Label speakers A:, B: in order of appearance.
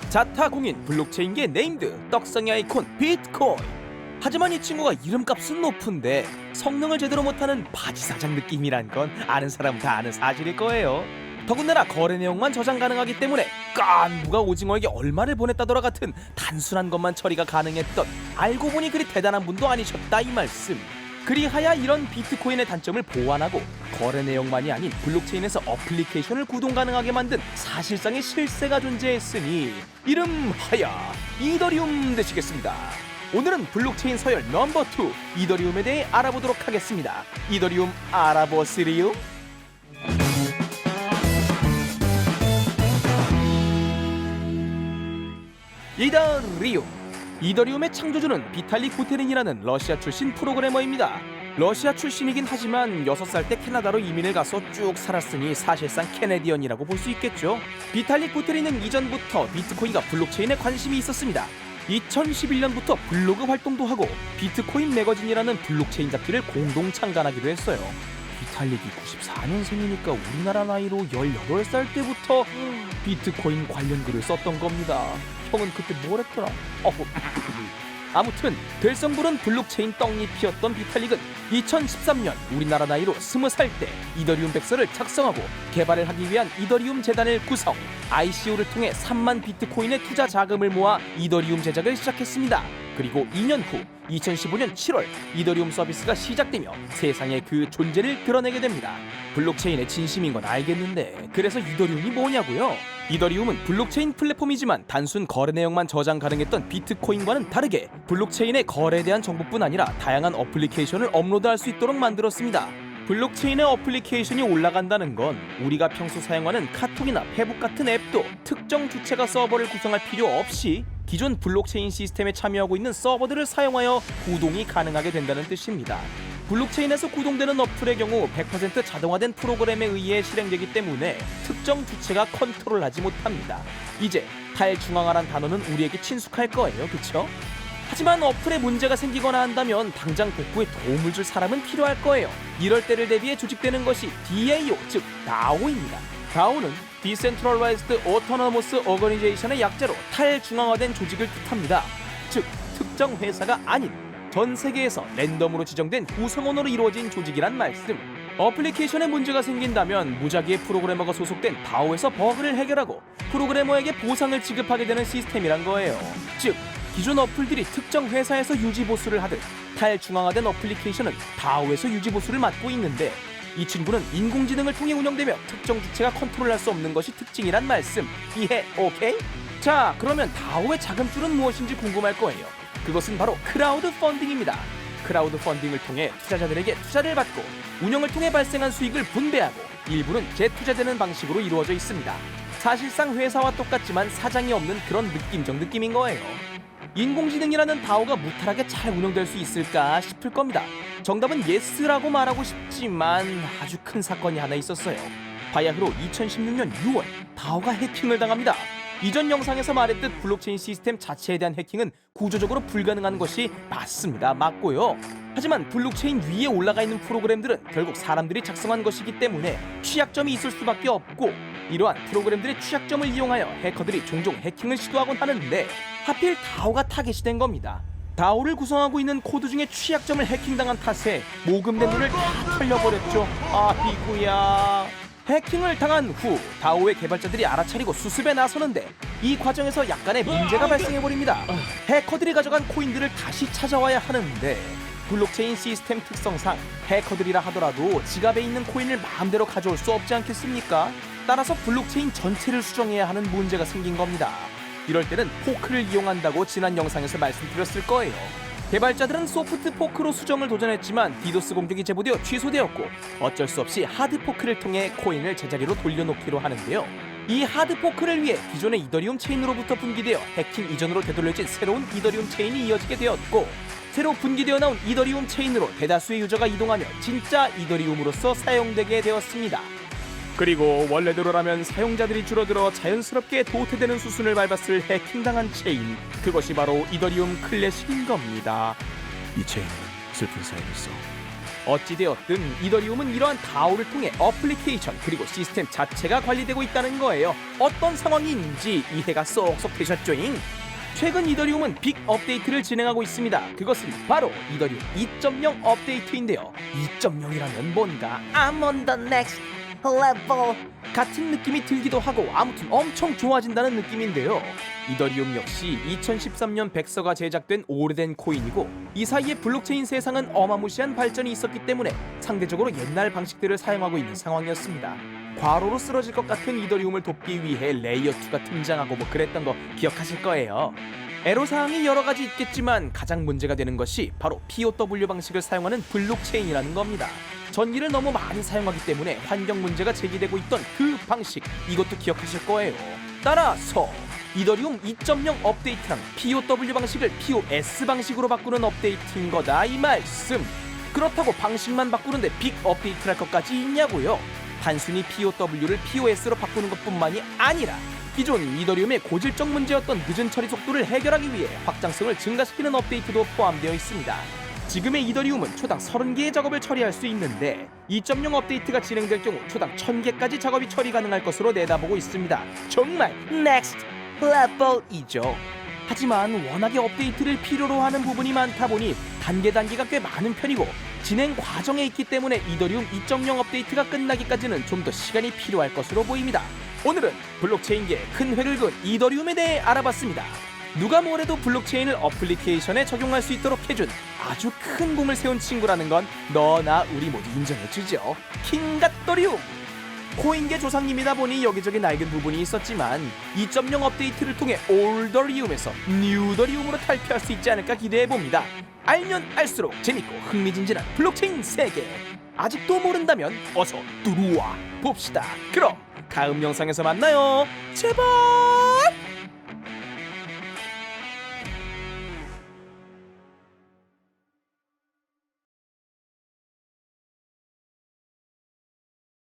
A: 자타공인 블록체인계 네임드 떡상의 아이콘 비트코인. 하지만 이 친구가 이름값은 높은데 성능을 제대로 못하는 바지사장 느낌이란 건 아는 사람 다 아는 사실일 거예요. 더군다나 거래 내용만 저장 가능하기 때문에 깐부가 오징어에게 얼마를 보냈다더라 같은 단순한 것만 처리가 가능했던, 알고 보니 그리 대단한 분도 아니셨다 이 말씀. 그리하여 이런 비트코인의 단점을 보완하고 거래 내용만이 아닌 블록체인에서 어플리케이션을 구동 가능하게 만든 사실상의 실세가 존재했으니 이름하여 이더리움 되시겠습니다. 오늘은 블록체인 서열 넘버 2 이더리움에 대해 알아보도록 하겠습니다. 이더리움 알아보시리움? 이더리움의 창조주는 비탈릭 부테린이라는 러시아 출신 프로그래머입니다. 러시아 출신이긴 하지만 6살 때 캐나다로 이민을 가서 쭉 살았으니 사실상 캐네디언이라고 볼 수 있겠죠. 비탈릭 부테린은 이전부터 비트코인과 블록체인에 관심이 있었습니다. 2011년부터 블로그 활동도 하고 비트코인 매거진이라는 블록체인 잡지를 공동 창간하기도 했어요. 비탈릭이 94년생이니까 우리나라 나이로 18살 때부터 비트코인 관련 글을 썼던 겁니다. 형은 그때 뭘 했더라? 아무튼 될성부른 블록체인 떡잎이었던 비탈릭은 2013년 우리나라 나이로 20살 때 이더리움 백서를 작성하고 개발을 하기 위한 이더리움 재단을 구성, ICO를 통해 3만 비트코인의 투자 자금을 모아 이더리움 제작을 시작했습니다. 그리고 2년 후 2015년 7월 이더리움 서비스가 시작되며 세상에 그 존재를 드러내게 됩니다. 블록체인의 진심인 건 알겠는데 그래서 이더리움이 뭐냐고요? 이더리움은 블록체인 플랫폼이지만 단순 거래 내용만 저장 가능했던 비트코인과는 다르게 블록체인의 거래에 대한 정보뿐 아니라 다양한 어플리케이션을 업로드할 수 있도록 만들었습니다. 블록체인의 어플리케이션이 올라간다는 건 우리가 평소 사용하는 카톡이나 페북 같은 앱도 특정 주체가 서버를 구성할 필요 없이 기존 블록체인 시스템에 참여하고 있는 서버들을 사용하여 구동이 가능하게 된다는 뜻입니다. 블록체인에서 구동되는 어플의 경우 100% 자동화된 프로그램에 의해 실행되기 때문에 특정 주체가 컨트롤하지 못합니다. 이제 탈중앙화란 단어는 우리에게 친숙할 거예요, 그쵸? 하지만 어플에 문제가 생기거나 한다면 당장 복구에 도움을 줄 사람은 필요할 거예요. 이럴 때를 대비해 조직되는 것이 DAO, 즉 DAO입니다. DAO는 Decentralized Autonomous Organization의 약자로 탈중앙화된 조직을 뜻합니다. 즉, 특정 회사가 아닌 전 세계에서 랜덤으로 지정된 구성원으로 이루어진 조직이란 말씀. 어플리케이션에 문제가 생긴다면 무작위의 프로그래머가 소속된 DAO에서 버그를 해결하고 프로그래머에게 보상을 지급하게 되는 시스템이란 거예요. 즉, 기존 어플들이 특정 회사에서 유지보수를 하듯 탈중앙화된 어플리케이션은 DAO에서 유지보수를 맡고 있는데 이 친구는 인공지능을 통해 운영되며 특정 주체가 컨트롤할 수 없는 것이 특징이란 말씀. 이해 오케이? 자, 그러면 DAO의 자금줄은 무엇인지 궁금할 거예요. 그것은 바로 크라우드 펀딩입니다. 크라우드 펀딩을 통해 투자자들에게 투자를 받고 운영을 통해 발생한 수익을 분배하고 일부는 재투자되는 방식으로 이루어져 있습니다. 사실상 회사와 똑같지만 사장이 없는 그런 느낌적 느낌인 거예요. 인공지능이라는 DAO가 무탈하게 잘 운영될 수 있을까 싶을 겁니다. 정답은 예스라고 말하고 싶지만 아주 큰 사건이 하나 있었어요. 바야흐로 2016년 6월 DAO가 해킹을 당합니다. 이전 영상에서 말했듯 블록체인 시스템 자체에 대한 해킹은 구조적으로 불가능한 것이 맞습니다. 맞고요. 하지만 블록체인 위에 올라가 있는 프로그램들은 결국 사람들이 작성한 것이기 때문에 취약점이 있을 수밖에 없고 이러한 프로그램들의 취약점을 이용하여 해커들이 종종 해킹을 시도하곤 하는데 하필 DAO가 타겟이 된 겁니다. DAO를 구성하고 있는 코드 중에 취약점을 해킹당한 탓에 모금된 돈을 다 털려버렸죠. 아이구야. 해킹을 당한 후 DAO의 개발자들이 알아차리고 수습에 나서는데 이 과정에서 약간의 문제가 발생해버립니다. 해커들이 가져간 코인들을 다시 찾아와야 하는데 블록체인 시스템 특성상 해커들이라 하더라도 지갑에 있는 코인을 마음대로 가져올 수 없지 않겠습니까? 따라서 블록체인 전체를 수정해야 하는 문제가 생긴 겁니다. 이럴 때는 포크를 이용한다고 지난 영상에서 말씀드렸을 거예요. 개발자들은 소프트 포크로 수정을 도전했지만 디도스 공격이 제보되어 취소되었고 어쩔 수 없이 하드 포크를 통해 코인을 제자리로 돌려놓기로 하는데요. 이 하드 포크를 위해 기존의 이더리움 체인으로부터 분기되어 해킹 이전으로 되돌려진 새로운 이더리움 체인이 이어지게 되었고 새로 분기되어 나온 이더리움 체인으로 대다수의 유저가 이동하며 진짜 이더리움으로서 사용되게 되었습니다. 그리고 원래대로라면 사용자들이 줄어들어 자연스럽게 도태되는 수순을 밟았을 해킹당한 체인, 그것이 바로 이더리움 클래식인 겁니다.
B: 이 체인은 슬픈 사연이 있어.
A: 어찌되었든 이더리움은 이러한 다오를 통해 어플리케이션 그리고 시스템 자체가 관리되고 있다는 거예요. 어떤 상황인지 이해가 쏙쏙 되셨죠잉? 최근 이더리움은 빅 업데이트를 진행하고 있습니다. 그것은 바로 이더리움 2.0 업데이트인데요. 2.0이라면 뭔가 I'm on the next level 같은 느낌이 들기도 하고 아무튼 엄청 좋아진다는 느낌인데요. 이더리움 역시 2013년 백서가 제작된 오래된 코인이고 이 사이에 블록체인 세상은 어마무시한 발전이 있었기 때문에 상대적으로 옛날 방식들을 사용하고 있는 상황이었습니다. 과로로 쓰러질 것 같은 이더리움을 돕기 위해 레이어2가 등장하고 뭐 그랬던 거 기억하실 거예요. 애로사항이 여러 가지 있겠지만 가장 문제가 되는 것이 바로 POW 방식을 사용하는 블록체인이라는 겁니다. 전기를 너무 많이 사용하기 때문에 환경 문제가 제기되고 있던 그 방식, 이것도 기억하실 거예요. 따라서 이더리움 2.0 업데이트랑 POW 방식을 POS 방식으로 바꾸는 업데이트인 거다 이 말씀. 그렇다고 방식만 바꾸는데 빅 업데이트를 할 것까지 있냐고요. 단순히 POW를 POS로 바꾸는 것뿐만이 아니라 기존 이더리움의 고질적 문제였던 늦은 처리 속도를 해결하기 위해 확장성을 증가시키는 업데이트도 포함되어 있습니다. 지금의 이더리움은 초당 30개의 작업을 처리할 수 있는데 2.0 업데이트가 진행될 경우 초당 1000개까지 작업이 처리 가능할 것으로 내다보고 있습니다. 정말 넥스트 레벨이죠. 하지만 워낙에 업데이트를 필요로 하는 부분이 많다 보니 단계가 꽤 많은 편이고 진행 과정에 있기 때문에 이더리움 2.0 업데이트가 끝나기까지는 좀 더 시간이 필요할 것으로 보입니다. 오늘은 블록체인계에 큰 획을 그은 이더리움에 대해 알아봤습니다. 누가 뭐래도 블록체인을 어플리케이션에 적용할 수 있도록 해준 아주 큰 공을 세운 친구라는 건 너나 우리 모두 인정해주죠. 킹갓더리움! 코인계 조상님이다 보니 여기저기 낡은 부분이 있었지만 2.0 업데이트를 통해 올더리움에서 뉴더리움으로 탈피할 수 있지 않을까 기대해봅니다. 알면 알수록 재밌고 흥미진진한 블록체인 세계, 아직도 모른다면 어서 들어와 봅시다. 그럼 다음 영상에서 만나요. 제발.